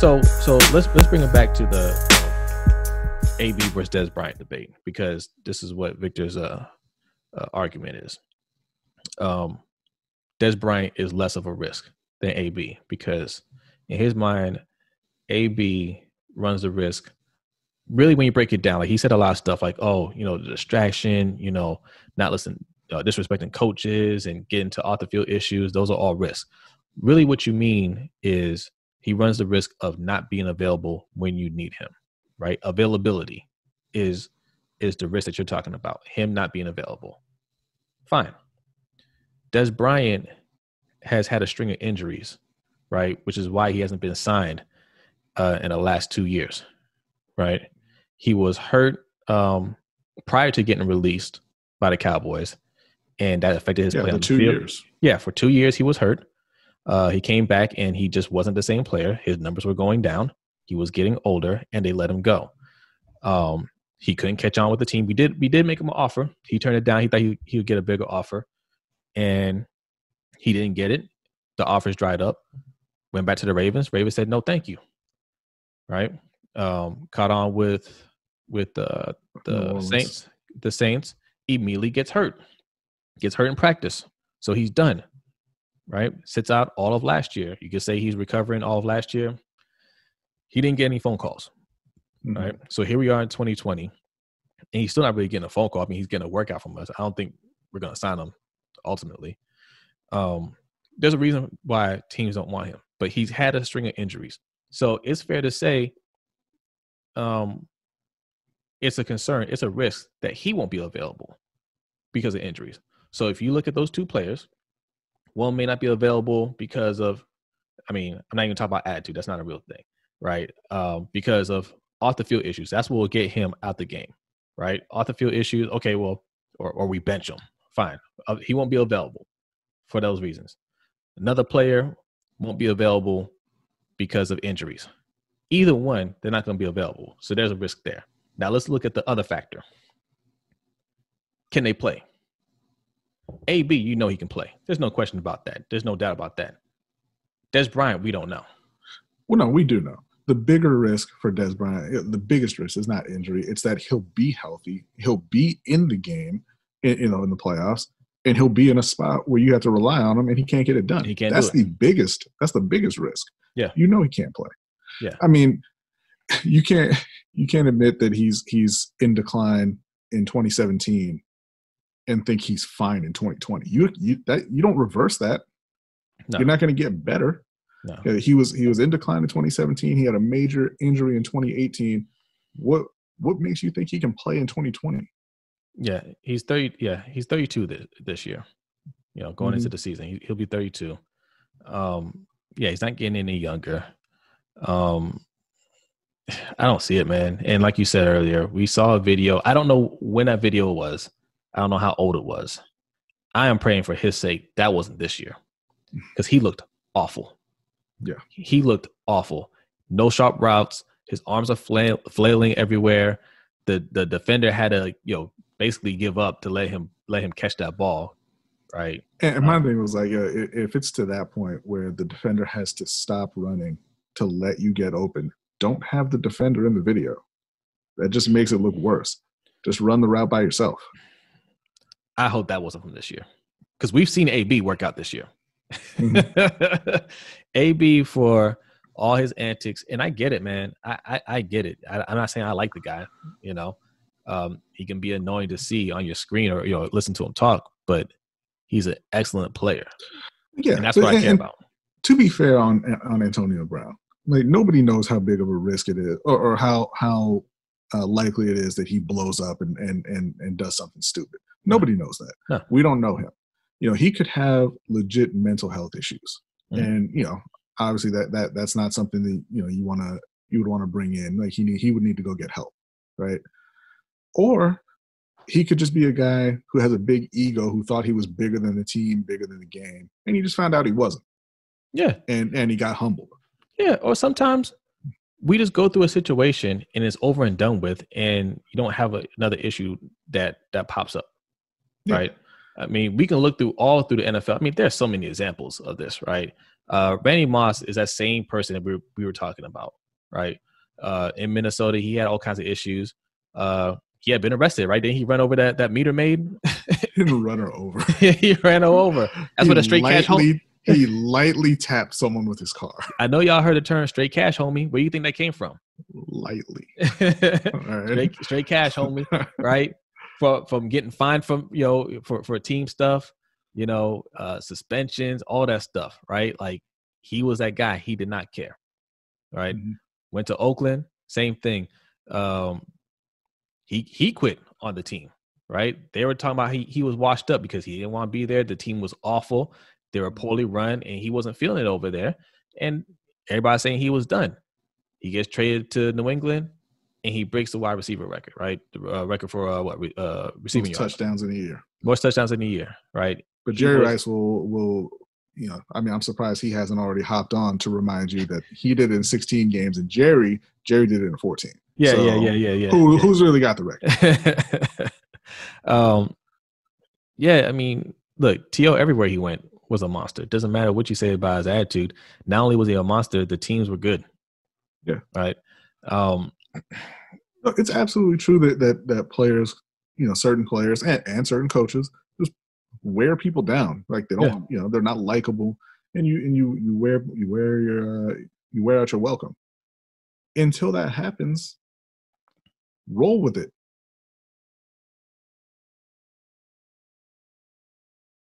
So let's bring it back to the AB versus Dez Bryant debate, because this is what Victor's argument is. Dez Bryant is less of a risk than AB, because in his mind, AB runs the risk. Really, when you break it down, like he said a lot of stuff like, oh, the distraction, not listening, disrespecting coaches and getting to off the field issues. Those are all risks. Really, what you mean is he runs the risk of not being available when you need him, right? Availability is the risk that you're talking about, him not being available. Fine. Dez Bryant has had a string of injuries, right? Which is why he hasn't been signed in the last 2 years, right? He was hurt prior to getting released by the Cowboys, and that affected his play on the field. 2 years. Yeah, for 2 years he was hurt. He came back and he just wasn't the same player. His numbers were going down. He was getting older, and they let him go. He couldn't catch on with the team. We did make him an offer. He turned it down. He thought he would get a bigger offer, and he didn't get it. The offers dried up. Went back to the Ravens. Ravens said no, thank you. Right? Caught on with the Saints. The Saints immediately gets hurt. Gets hurt in practice, so he's done. Right? Sits out all of last year. You could say he's recovering all of last year. He didn't get any phone calls. Mm-hmm. Right? So here we are in 2020, and he's still not really getting a phone call. I mean, he's getting a workout from us. I don't think we're going to sign him ultimately. There's a reason why teams don't want him, but he's had a string of injuries. So it's fair to say it's a concern. It's a risk that he won't be available because of injuries. So if you look at those two players, one may not be available because of, I'm not even talking about attitude. That's not a real thing, right? Because of off the field issues. That's what will get him out the game, right? Off the field issues. Okay, well, or we bench him. Fine. He won't be available for those reasons. Another player won't be available because of injuries. Either one, they're not going to be available. So there's a risk there. Now let's look at the other factor. Can they play? AB, he can play. There's no question about that. There's no doubt about that. Dez Bryant, we don't know. Well, no, we do know. The bigger risk for Dez Bryant, the biggest risk is not injury. It's that he'll be healthy. He'll be in the game, in the playoffs, and he'll be in a spot where you have to rely on him and he can't get it done. He can't That's do it. That's the biggest risk. Yeah. He can't play. Yeah. You can't admit that he's in decline in 2017 and think he's fine in 2020. You don't reverse that. No. You're not going to get better. No. He was in decline in 2017. He had a major injury in 2018. What makes you think he can play in 2020? Yeah, he's 30. Yeah, he's 32 this year. Going into the season, he'll be 32. He's not getting any younger. I don't see it, man. And like you said earlier, we saw a video. I don't know when that video was. I don't know how old it was. I am praying for his sake that wasn't this year, because he looked awful. Yeah, he looked awful. No sharp routes. His arms are flailing everywhere. The defender had to basically give up to let him catch that ball, right? And my thing was like, if it's to that point where the defender has to stop running to let you get open, don't have the defender in the video. That just makes it look worse. Just run the route by yourself. I hope that wasn't from this year, because we've seen AB work out this year. Mm-hmm. AB, for all his antics, and I get it, man. I get it. I'm not saying I like the guy. He can be annoying to see on your screen or listen to him talk, but he's an excellent player. Yeah, and that's what I care about. To be fair on Antonio Brown, like, nobody knows how big of a risk it is, or how likely it is that he blows up and does something stupid. Nobody knows that. No. We don't know him. He could have legit mental health issues, and obviously that's not something that you would want to bring in. Like, he would need to go get help, right? Or he could just be a guy who has a big ego, who thought he was bigger than the team, bigger than the game, and he just found out he wasn't. Yeah, and he got humbled. Yeah, or sometimes we just go through a situation and it's over and done with, and you don't have another issue that pops up, right? I mean, we can look through the NFL. I mean, there's so many examples of this, right? Randy Moss is that same person that we were talking about, right? In Minnesota, he had all kinds of issues. He had been arrested, right? Didn't he run over that meter maid? He didn't run her over. He ran her over. That's what a straight cash home. He lightly tapped someone with his car. I know y'all heard the term straight cash, homie. Where do you think that came from? Lightly. Right. straight cash, homie. Right. From getting fined from, for team stuff, suspensions, all that stuff. Right. Like, he was that guy. He did not care. Right. Mm-hmm. Went to Oakland. Same thing. He quit on the team. Right. They were talking about he was washed up because he didn't want to be there. The team was awful. They were poorly run, and he wasn't feeling it over there. And everybody's saying he was done. He gets traded to New England, and he breaks the wide receiver record, right? The record for receiving yards. Touchdowns in a year. Most touchdowns in a year, right? But Jerry Rice will, I mean, I'm surprised he hasn't already hopped on to remind you that he did it in 16 games, and Jerry did it in 14. Yeah. Who's really got the record? Yeah, I mean, look, T.O. everywhere he went was a monster. It doesn't matter what you say about his attitude. Not only was he a monster, the teams were good. Yeah. Right. It's absolutely true that players, certain players and certain coaches just wear people down. Like they don't, they're not likable, and you wear out your welcome. Until that happens, roll with it.